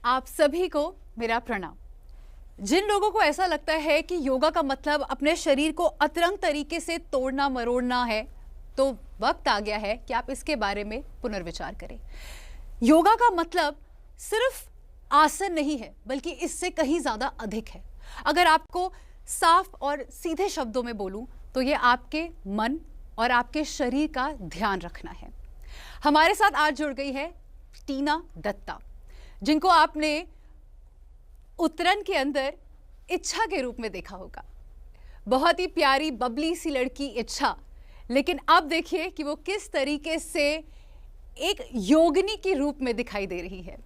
आप सभी को मेरा प्रणाम। जिन लोगों को ऐसा लगता है कि योगा का मतलब अपने शरीर को अतरंग तरीके से तोड़ना मरोड़ना है, तो वक्त आ गया है कि आप इसके बारे में पुनर्विचार करें। योगा का मतलब सिर्फ आसन नहीं है, बल्कि इससे कहीं ज़्यादा अधिक है। अगर आपको साफ और सीधे शब्दों में बोलूं तो ये आपके मन और आपके शरीर का ध्यान रखना है। हमारे साथ आज जुड़ गई है टीना दत्ता, जिनको आपने उत्तरन के अंदर इच्छा के रूप में देखा होगा। बहुत ही प्यारी बबली सी लड़की इच्छा, लेकिन अब देखिए कि वो किस तरीके से एक योगिनी के रूप में दिखाई दे रही है।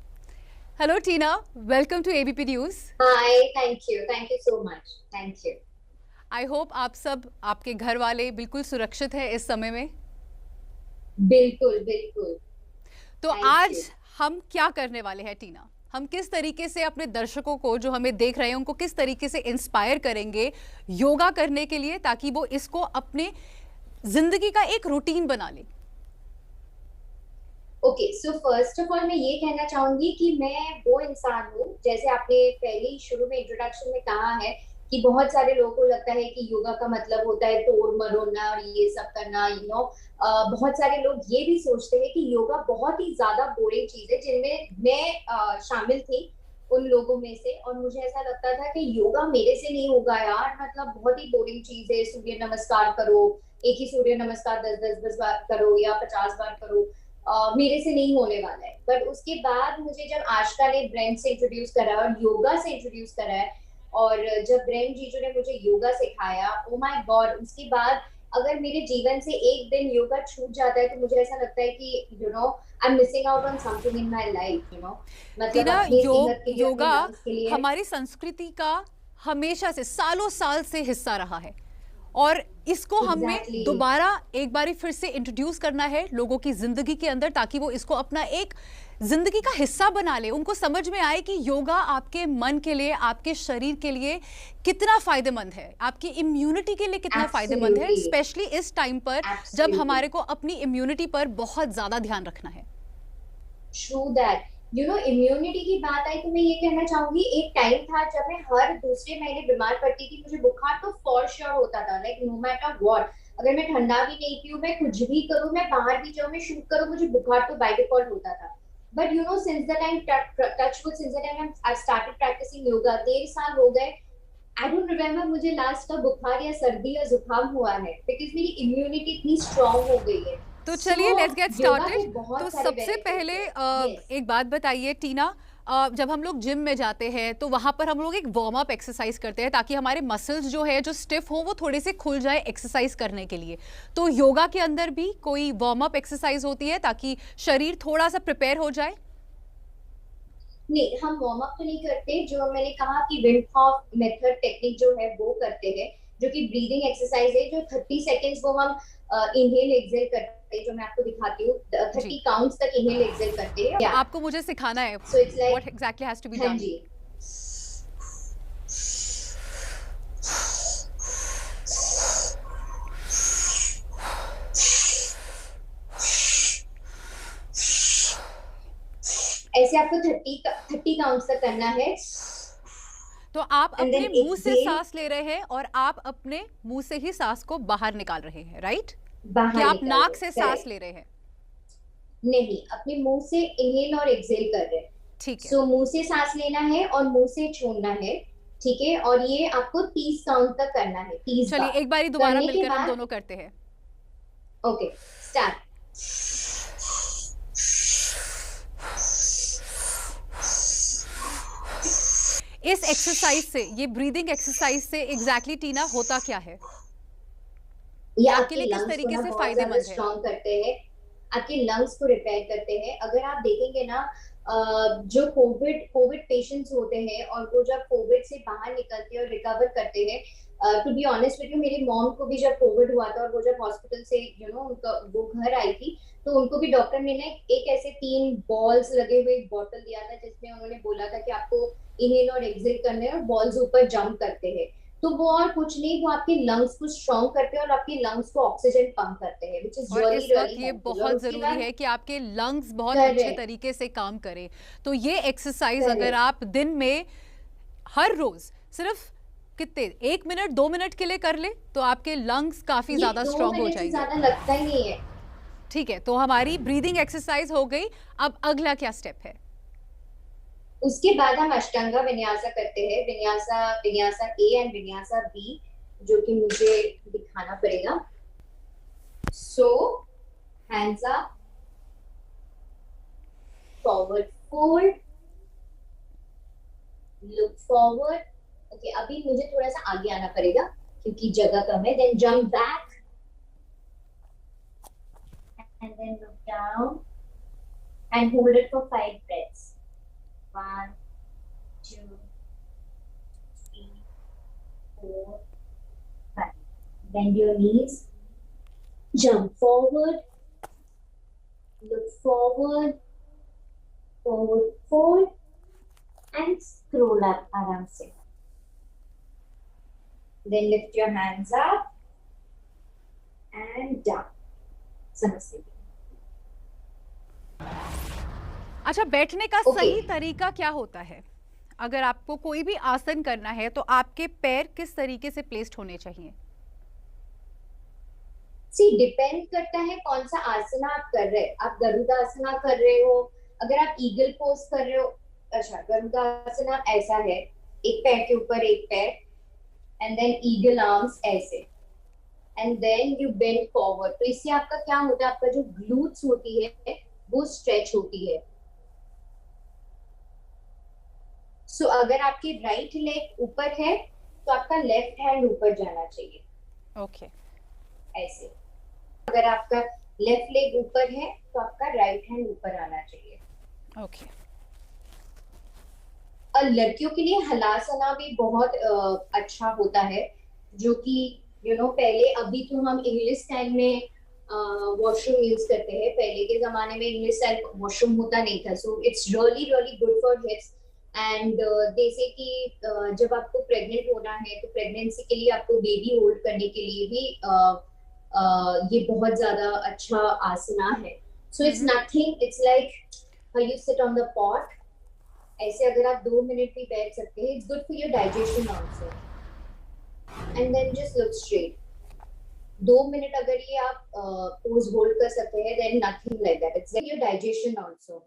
Hello Tina, welcome to ABP news. Hi, thank you so much, thank you. I hope आप सब, आपके घर वाले बिल्कुल सुरक्षित है इस समय में। बिल्कुल बिल्कुल। तो थैंक यू। आज हम क्या करने वाले हैं टीना? हम किस तरीके से अपने दर्शकों को, जो हमें देख रहे हैं, उनको किस तरीके से इंस्पायर करेंगे योगा करने के लिए, ताकि वो इसको अपने जिंदगी का एक रूटीन बना ले। Okay, so first of all मैं ये कहना चाहूंगी कि मैं वो इंसान हूँ, जैसे आपने पहले ही शुरू में इंट्रोडक्शन में कहा है कि बहुत सारे लोगों को लगता है कि योगा का मतलब होता है तोड़ मरोड़ना और ये सब करना, बहुत सारे लोग ये भी सोचते हैं कि योगा बहुत ही ज्यादा बोरिंग चीज है, जिनमें मैं शामिल थी उन लोगों में से। और मुझे ऐसा लगता था कि योगा मेरे से नहीं होगा यार, मतलब बहुत ही बोरिंग चीज है। सूर्य नमस्कार करो, एक ही सूर्य नमस्कार 10 बार करो या 50 बार करो, मेरे से नहीं होने वाला है। बट उसके बाद मुझे जब आशका ने ब्रेंड से इंट्रोड्यूस करा और योगा से इंट्रोड्यूस करा है, और जब ब्रेंड जीजू ने मुझे योगा सिखाया, ओ माय गॉड, उसके बाद अगर मेरे जीवन से एक दिन योगा छूट जाता है तो मुझे ऐसा लगता है कि I am missing out on something in my life, मतलब टीना, अपनी सेहत के लिए, अपने योगा लंग्स के लिए। हमारी संस्कृति का हमेशा से, सालों साल से हिस्सा रहा है, और इसको हमें एग्जैक्टली। दोबारा एक बारी फिर से इंट्रोड्यूस करना है लोगों की जिंदगी के अंदर, ताकि वो इसको अपना एक जिंदगी का हिस्सा बना ले। उनको समझ में आए कि योगा आपके मन के लिए, आपके शरीर के लिए कितना फायदेमंद है, आपकी इम्यूनिटी के लिए कितना फायदेमंद है, एब्सोल्युटली। स्पेशली इस टाइम पर जब एब्सोल्युटली हमारे को अपनी इम्यूनिटी पर बहुत ज्यादा ध्यान रखना है। True that. इम्यूनिटी की बात आई तो मैं ये कहना चाहूंगी, एक टाइम था जब मैं हर दूसरे महीने बीमार पड़ती थी। मुझे बुखार तो फॉर श्योर होता था, लाइक नो मैटर व्हाट। अगर मैं ठंडा भी नहीं पीऊँ, मैं कुछ भी करूँ, मैं बाहर भी जाऊँ, मैं शूट करूँ, मुझे बुखार तो बाय डिफॉल्ट होता था। But since the time, touchwood, since the time I started practicing yoga, 1.5 साल हो गए। आई डोंट रिमेम्बर मुझे लास्ट का बुखार या सर्दी या जुकाम हुआ है, बिकॉज मेरी इम्यूनिटी इतनी स्ट्रांग हो गई है। तो सो चलिए लेट्स गेट योगा स्टार्टेड। के तो बहुत सारे सबसे बेनिफिट्स पहले है। यस। एक बात बताइए टीना, जब हम लोग जिम में जाते हैं तो वहां पर हम लोग एक वार्म अप एक्सरसाइज करते हैं, ताकि हमारे मसल्स जो है, जो स्टिफ हो, वो थोड़े से खुल जाए एक्सरसाइज करने के लिए। तो योगा के अंदर भी कोई वार्म अप एक्सरसाइज होती है ताकि शरीर थोड़ा सा प्रिपेयर हो जाए? नहीं, हम वार्म अप तो नहीं करते। जो मैंने कहा कि विम होफ मेथड टेक्निक जो है वो करते हैं, जो कि ब्रीदिंग एक्सरसाइज है। जो 30 सेकेंड्स वो हम इनहेल एक्सेल करते हैं, जो मैं आपको दिखाती हूँ। जी, 30 काउंट्स तक इनहेल एक्सेल करते हैं। तो या आपको मुझे सिखाना है so it's what like, exactly has to be हाँ डन। जी। ऐसे आपको 30 काउंट्स तक करना है। तो आप एंड देन अपने मुंह से एक्सेल, सांस ले रहे हैं और आप अपने मुंह से ही सांस को बाहर निकाल रहे हैं, राइट? कि बाहर आप निकाल नाक रहे, से सांस करेक्ट। ले रहे हैं? नहीं, अपने मुंह से इनहेल और एक्सेल कर रहे हैं। ठीक है। सो मुंह से सांस लेना है और मुंह से छोड़ना है। ठीक है, और ये आपको 30 काउंट तक करना है, 30 बार। चलिए एक बारी दोबारा करने के मिलकर हम बाद, दोनों करते हैं। Okay, start. इस एक्सरसाइज से, ये ब्रीदिंग एक्सरसाइज से एग्जैक्टली टीना होता क्या है? ये ये आपके आपके लिए किस लंग्स को तरीके ना से बहुत ज्यादा फायदेमंद है? स्ट्रॉन्ग करते हैं, आपके लंग्स को रिपेयर करते हैं। अगर आप देखेंगे ना, जो कोविड कोविड पेशेंट्स होते हैं और वो जब कोविड से बाहर निकलते हैं और रिकवर करते हैं, to be honest with you, मेरी मॉम को भी जब कोविड हुआ था और वो जब हॉस्पिटल से उनका वो घर आई थी, तो उनको भी डॉक्टर ने ना एक ऐसे 3 बॉल्स लगे हुए एक बॉटल दिया था, जिसमें उन्होंने बोला था कि आपको इनहेल और एक्सेल करने हैं और बॉल्स ऊपर जंप करते हैं। तो वो और कुछ नहीं, वो आपके लंग्स को स्ट्रॉन्ग करते हैं और आपके लंग्स को ऑक्सीजन पंप करते हैं, विच इज और रियली इस वक्त रियली ये हेल्पफुल। और बहुत उसके ज़रूरी बाद है कि आपके लंग्स बहुत अच्छे करेक्ट तरीके से काम करें। तो ये एक्सरसाइज अगर करेक्ट, आप दिन में हर रोज सिर्फ कितने 1 मिनट 2 मिनट के लिए कर ले तो आपके लंग्स काफी ये ज्यादा दो स्ट्रांग हो मिनट से जाएंगे। ज्यादा लगता ही नहीं है। ठीक है, तो हमारी ब्रीदिंग एक्सरसाइज हो गई। अब अगला क्या स्टेप है? उसके बाद हम अष्टांगा विन्यासा करते हैं, vinyasa vinyasa A and vinyasa B, जो कि मुझे दिखाना पड़ेगा। So hands up, forward fold, look forward. Okay, अभी मुझे थोड़ा सा आगे आना पड़ेगा क्योंकि जगह कम है। Then jump back and then look down and hold it for 5 breaths. 1 2 3 4 5. Bend your knees, jump forward, look forward, forward fold and scroll up आराम से. Then lift your hands up and down. समझते हैं? अच्छा, बैठने का Okay. सही तरीका क्या होता है? अगर आपको कोई भी आसन करना है तो आपके पैर किस तरीके से प्लेस्ड होने चाहिए? सी डिपेंड करता है कौन सा आसना आप कर रहे हैं। आप गरुडासना कर रहे हो, अगर आप ईगल पोज कर रहे हो, अच्छा गरुडासना ऐसा है, एक पैर के ऊपर एक पैर, एंड देन ईगल आर्म्स ऐसे, and then you bend forward. तो इससे आपका क्या होता है, आपका जो ग्लूट्स होती है वो स्ट्रेच होती है। सो अगर आपकी राइट लेग ऊपर है तो आपका लेफ्ट हैंड ऊपर जाना चाहिए, ओके। ऐसे। अगर आपका लेफ्ट लेग ऊपर है तो आपका राइट हैंड ऊपर आना चाहिए। ओके। और लड़कियों के लिए हलासना भी बहुत अच्छा होता है, जो कि पहले, अभी तो हम इंग्लिश स्टाइल में वॉशरूम यूज करते हैं, पहले के जमाने में इंग्लिश स्टाइल वॉशरूम होता नहीं था। So it's really really good for हिप्स। And जैसे कि जब आपको प्रेग्नेंट होना है तो प्रेगनेंसी के लिए आपको बेबी होल्ड करने के लिए भी ये बहुत ज्यादा अच्छा आसना है। So it's nothing, it's like you sit on the pot, ऐसे अगर आप 2 मिनट भी बैठ सकते हैं, it's good for your digestion also. And then just look straight. 2 minute अगर ये आप पोज होल्ड कर सकते हैं, then nothing like that, it's like your digestion also.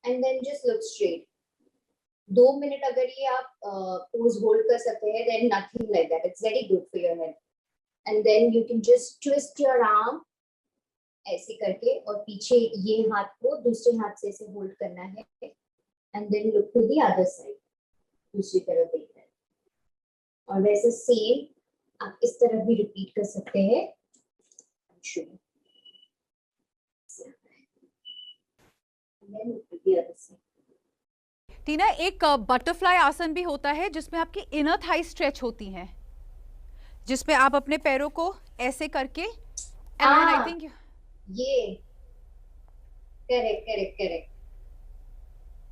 And then just look straight. 2 minute अगर ये आप पोज होल्ड कर सकते हैं, then nothing like that, it's very good for your health. And then you can just twist your arm ऐसे करके, और पीछे ये हाथ को दूसरे हाथ से ऐसे होल्ड करना है, and then look to the other side, दूसरी तरफ देखना है। और वैसे सेम आप इस तरफ भी रिपीट कर सकते हैं। टीना, एक बटरफ्लाई आसन भी होता है जिसमें आपकी इनर थाई स्ट्रेच होती हैं, जिसमें आप अपने पैरों को ऐसे करके आई थिंक ये करेक्ट करेक्ट करेक्ट,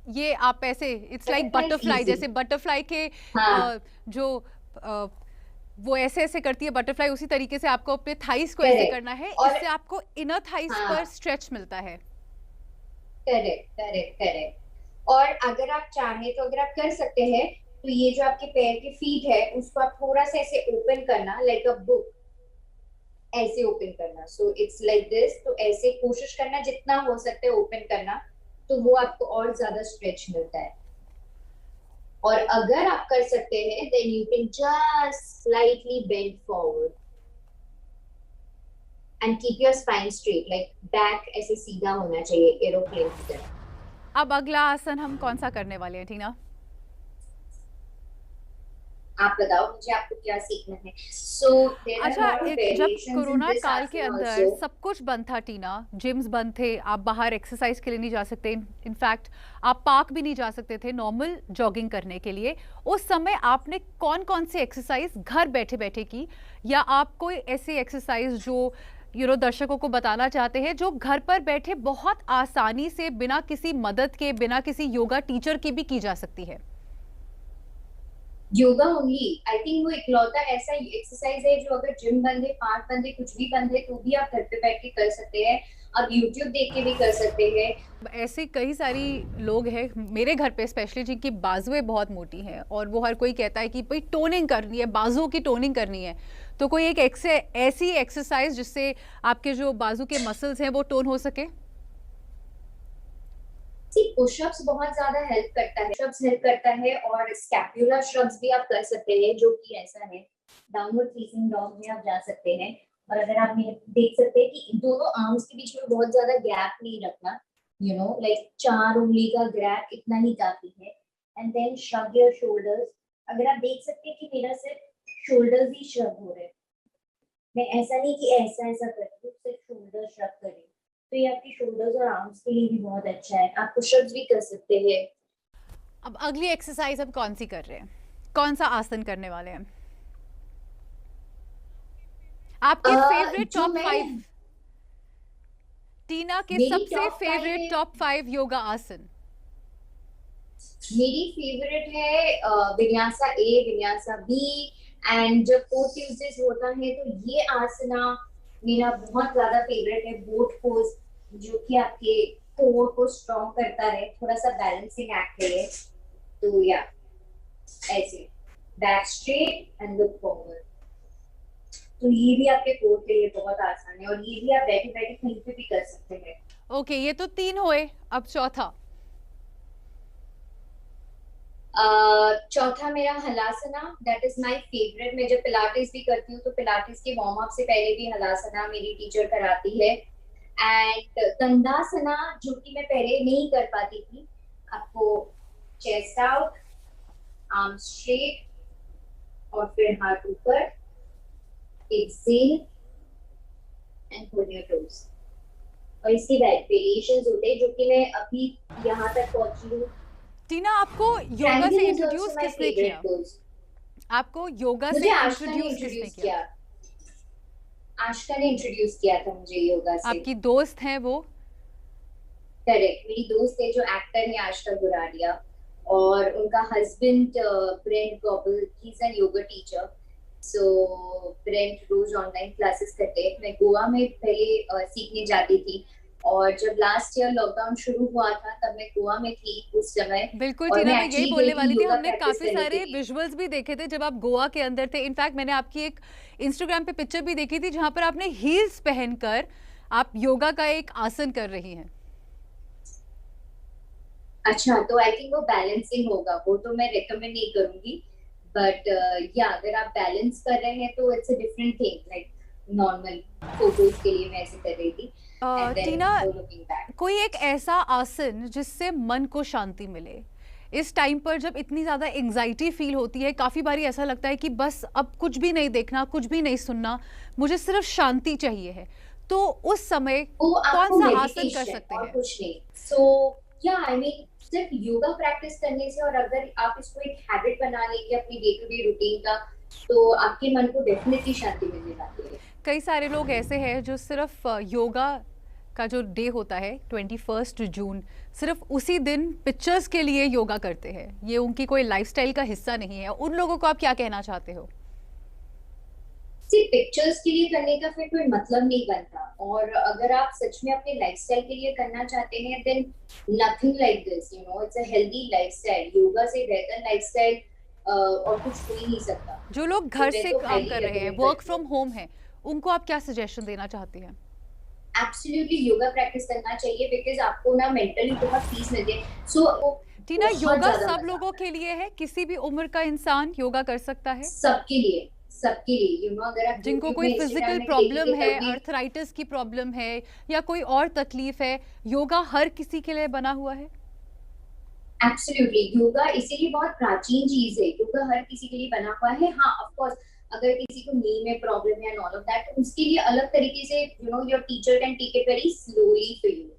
ये आप ऐसे इट्स लाइक बटरफ्लाई, जैसे बटरफ्लाई के जो वो ऐसे ऐसे करती है बटरफ्लाई, उसी तरीके से आपको अपने थाइस को ऐसे करना है, इससे आपको इनर थाइस पर स्ट्रेच मिलता है। Correct correct correct. और अगर आप चाहें तो अगर आप कर सकते हैं तो ये जो आपके पैर के फीट है उसको आप थोड़ा सा ऐसे ओपन करना, लाइक अ बुक, ऐसे ओपन करना। So it's like this. तो ऐसे कोशिश करना जितना हो सकता है ओपन करना, तो वो आपको और ज्यादा स्ट्रेच मिलता है। और अगर आप कर सकते हैं, then you can just slightly bend forward and keep your spine straight, like back ऐसे सीधा होना चाहिए एरोप्लेन की तरह। अब अगला आसन हम कौन सा करने वाले हैं टीना? आप बताओ मुझे, आपको क्या सीखना है? अच्छा, जब कोरोना काल के अंदर सब कुछ बंद था टीना, जिम्स बंद थे, आप बाहर एक्सरसाइज के लिए नहीं जा सकते, इनफैक्ट आप पार्क भी नहीं जा सकते थे नॉर्मल जॉगिंग करने के लिए। उस समय आपने कौन कौन सी एक्सरसाइज घर बैठे बैठे की, या आप कोई ऐसी एक्सरसाइज जो दर्शकों को बताना चाहते हैं जो घर पर बैठे बहुत आसानी से बिना किसी मदद के, बिना किसी योगा टीचर के भी की जा सकती है? योगा ओनली, आई थिंक वो इकलौता ऐसा एक्सरसाइज है जो अगर जिम बंद है, पार्क बंद है, कुछ भी बंद है, तो भी आप घर पे बैठ के कर सकते हैं। आप यूट्यूब देख के भी कर सकते हैं। ऐसे कई सारी लोग हैं मेरे घर पे स्पेशली जिनकी बाजुएं बहुत मोटी हैं और वो हर कोई कहता है कि भाई टोनिंग करनी है, बाजुओं की टोनिंग करनी है। तो कोई एक ऐसी एक्सरसाइज जिससे आपके जो बाजू के मसल्स हैं वो टोन हो सके? पुशअप्स बहुत ज्यादा हेल्प करता है, पुशअप्स हेल्प करता है, और स्कैपुला श्रग्स भी आप कर सकते हैं, जो कि ऐसा है डाउनवर्ड फेसिंग डॉग में आप जा सकते हैं। और अगर आप देख सकते हैं कि दोनों आर्म्स के बीच में बहुत ज्यादा गैप नहीं रखना, लाइक 4 उंगली का गैप इतना ही काफी है। And then shrug your shoulders. अगर आप देख सकते हैं कि मेरा सिर्फ शोल्डर्स ही श्रग हो रहे हैं, मैं ऐसा नहीं कि ऐसा ऐसा कर रही हूँ, सिर्फ शोल्डर श्रग कर रही हूँ, तो ये आपकी शोल्डर्स और आर्म्स के लिए भी बहुत अच्छा है। आप पुशअप्स भी कर सकते हैं। अब अगली एक्सरसाइज हम कौन सी कर रहे हैं, कौन सा आसन करने वाले हैं? आपके फेवरेट टॉप 5, टीना के सबसे फेवरेट टॉप 5 योगा आसन। मेरी फेवरेट है विन्यासा ए, विन्यासा बी, एंड जब 4 ट्यूसडेज होता है तो ये आसना मेरा बहुत ज्यादा फेवरेट है, बोट पोज, जो कि आपके कोर को स्ट्रॉन्ग करता है, थोड़ा सा बैलेंसिंग एक्ट है। तो या ऐसे back straight and look forward, तो ये भी आपके कोर के लिए बहुत आसान है, और ये भी आप बैठे बैठे कहीं पे भी कर सकते हैं। ओके, ये तो 3 हुए, अब चौथा। चौथा मेरा halasana, that is my favourite. मैं जब पिलाटेस भी करती हूँ तो पिलाटेस के वार्म अप से पहले भी हलासना मेरी टीचर कराती है। एंड कंधासना, जो कि मैं पहले नहीं कर पाती थी। आपको चेस्ट आउट, आर्म स्ट्रेट, और फिर हाथ ऊपर, exhale and hold your toes. और इसके वेरिएशंस होते हैं जो कि मैं अभी यहाँ तक पहुंची हूँ। टीना, आपको योगा से इंट्रोड्यूस किसने किया? आपको योगा से इंट्रोड्यूस किसने किया? आशिका ने इंट्रोड्यूस किया था मुझे योगा से। आपकी दोस्त हैं वो? करेक्ट, मेरी दोस्त है जो एक्टर है, आशिका गुराडिया, और उनका husband Brent Goble, he is an yoga teacher. So Brent रोज ऑनलाइन क्लासेस करते हैं। मैं गोवा में पहले सीखने जाती थी, और जब लास्ट ईयर लॉकडाउन शुरू हुआ था तब मैं गोवा में थी उस समय। बिल्कुल टीना, मैं यही बोलने वाली थी। हमने काफी सारे विजुअल्स भी देखे थे जब आप गोवा के अंदर थे। इनफैक्ट मैंने आपकी एक इंस्टाग्राम पे पिक्चर भी देखी थी जहां पर आपने हील्स पहनकर आप योगा का एक आसन कर रही हैं। अच्छा, तो आई थिंक वो बैलेंसिंग होगा, वो तो मैं रेकमेंड नहीं करूंगी, बट या अगर आप बैलेंस कर रहे हैं तो it's a different thing. Like normal photos के लिए मैं ऐसे कर रही थी। टीना, कोई एक ऐसा आसन जिससे मन को शांति मिले इस टाइम पर जब इतनी ज्यादा एंजाइटी फील होती है? काफी बारी ऐसा लगता है कि बस अब कुछ भी नहीं देखना, कुछ भी नहीं सुनना, मुझे सिर्फ शांति चाहिए है। तो उस समय कौन सा आसन कर सकते हैं? कुछ नहीं। सो या आई मीन सिर्फ योगा प्रैक्टिस करने से, और अगर आप इसको एक हैबिट बना लेंगे अपनी डे टू डे रूटीन का, तो आपके मन को डेफिनेटली शांति मिलने वाली है। कई सारे लोग ऐसे हैं जो सिर्फ योगा का जो डे होता है 21 जून, सिर्फ उसी दिन पिक्चर्स के लिए योगा करते हैं। ये उनकी कोई लाइफस्टाइल का हिस्सा नहीं है। उन लोगों को आप क्या कहना चाहते हो? सिर्फ पिक्चर्स के लिए करने का फिर कोई मतलब नहीं बनता, और अगर आप सच में अपने लाइफस्टाइल के लिए करना चाहते हैं, then nothing like this, it's a healthy lifestyle. Yoga से बेहतर लाइफस्टाइल और कुछ हो ही नहीं सकता। जो लोग घर से काम कर रहे हैं, वर्क फ्रॉम होम है, उनको आप क्या सजेशन देना चाहती हैं? एब्सोल्युटली योगा प्रैक्टिस करना चाहिए, बिकॉज आपको ना मेंटली बहुत पीस मिलती है। सो टीना, योगा सब लोगों के लिए है? किसी भी उम्र का इंसान योगा कर सकता है? सबके लिए, सबके लिए। अगर आप जिनको कोई फिजिकल प्रॉब्लम है, अर्थराइटिस की प्रॉब्लम है, या कोई और तकलीफ है, योगा हर किसी के लिए बना हुआ है। एब्सोल्युटली, योगा इसीलिए बहुत प्राचीन चीज है, योगा हर किसी के लिए बना हुआ है। हाँ, ऑफ कोर्स अगर किसी को नी में प्रॉब्लम है एंड ऑल ऑफ दैट, तो उसके लिए अलग तरीके से your teacher can take it very slowly for you.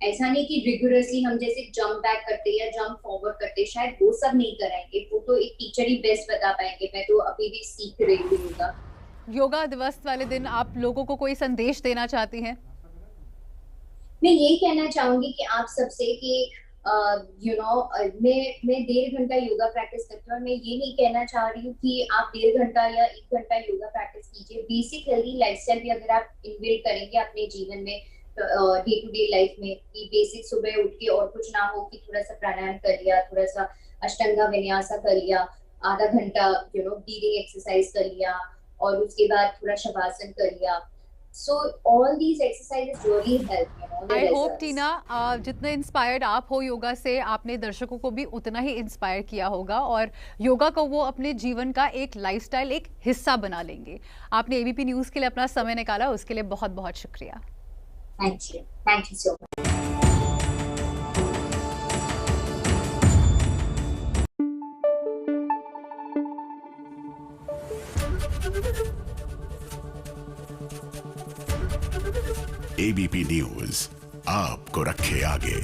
ऐसा नहीं कि रिगुलसली हम जैसे जंप बैक करते या जंप फॉरवर्ड करते, शायद वो सब नहीं कराएंगे, वो तो एक टीचर ही बेस्ट बता पाएंगे। मैं तो अभी भी सीख रही हूँ योगा। योगा दिवस वाले दिन आप लोगों को कोई संदेश देना चाहती हैं? मैं यही कहना चाहूंगी कि आप सबसे कि मैं 1.5 घंटा योगा प्रैक्टिस करती हूँ, और मैं ये नहीं कहना चाह रही हूँ कि आप 1.5 घंटा या 1 घंटा योगा प्रैक्टिस कीजिए। बेसिक हेल्दी लाइफस्टाइल भी अगर आप इनबिल्ड करेंगे अपने जीवन में, डे टू डे लाइफ में, कि बेसिक सुबह उठ के और कुछ ना हो कि थोड़ा सा प्राणायाम कर लिया, थोड़ा सा अष्टांगा विन्यासा कर लिया, आधा घंटा ब्रीदिंग एक्सरसाइज कर लिया, और उसके बाद थोड़ा शवासन कर लिया। So all these exercises really help, the I hope results. टीना, जितने इंस्पायर्ड आप हो योगा से, आपने दर्शकों को भी उतना ही इंस्पायर किया होगा और योगा को वो अपने जीवन का एक लाइफस्टाइल, एक हिस्सा बना लेंगे। आपने एबीपी न्यूज़ के लिए अपना समय निकाला, उसके लिए बहुत बहुत शुक्रिया। Thank you so much. ABP news आपको रखे आगे।